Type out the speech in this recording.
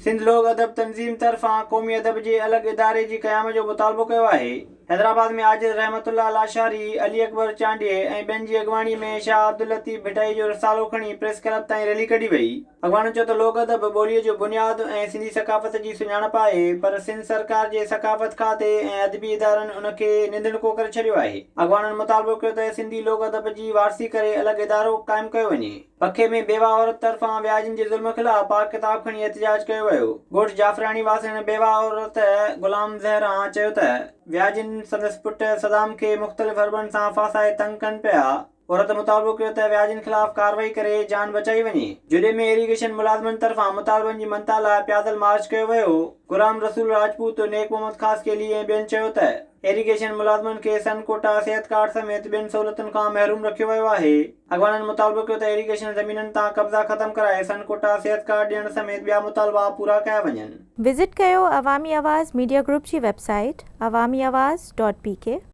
सिंध लोक अदब तंज़ीम तरफ़ां क़ौमी अदब जे अलॻि इदारे जी क़याम जो मुतालबो कयो आहे। हैदराबाद में आजिज़ रहमतुल्लाह लाशारी, अली अकबर चांडिए ऐं ॿियनि जी अॻवानी में शाह अब्दुल लतीफ़ भिटाई जो रिसालो खणी प्रेस क्लब ताईं रैली कढी वई। अॻवाननि चयो त लोक अदब ॿोलीअ जो बुनियादु ऐं सिंधी सक़ाफ़त जी सुञाणप आहे, पर सिंध सरकार जे सक़ाफ़त खाते ऐं अदबी इदारनि उनखे निंदणको करे छॾियो आहे। अॻवाननि मुतालबो कयो त सिंधी लोक अदब जी वारसी करे अलॻि इदारो क़ाइमु कयो वञे। पखे में बेवा औरत तरफ़ां व्याजनि जे ज़ुल्म ख़िलाफ़ पाक किताब खणी एहतिजाज कयो वियो। ॻोठ जाफ़रानी वासिण बेवा औरत ग़ुलाम ज़हरा चयो त व्याजनि संदसि पुट सदाम खे मुख़्तलिफ़ हरबनि सां फासाए तंग कनि पिया। औरत मुतालबो कयो त व्याजनि ख़िलाफ़ कार्रवाई करे जान बचाई वञे। जुडे में इरीगेशन मुलाज़मनि तरफ़ां मुतालबनि जी मनता लाइ प्यादल मार्च कयो वियो। गुलाम रसूल राजपूत, नेक मोहम्मद ख़ासकेली ऐं ॿियनि चयो त इरीगेशन मुलाज़मनि खे सन कोटा, सिहत कार्ड समेत ॿियनि सहूलियतुनि खां महरूम रखियो वियो आहे। अॻवाननि मुतालबो कयो त इरीगेशन ज़मीननि तां कब्ज़ा ख़तमु कराए सन कोटा, सिहत कार्ड ॾियण समेत ॿिया मुतालबा पूरा कया वञनि। विज़िट कयो अवामी आवाज़ मीडिया ग्रुप जी वेबसाइट awamiawaz.pk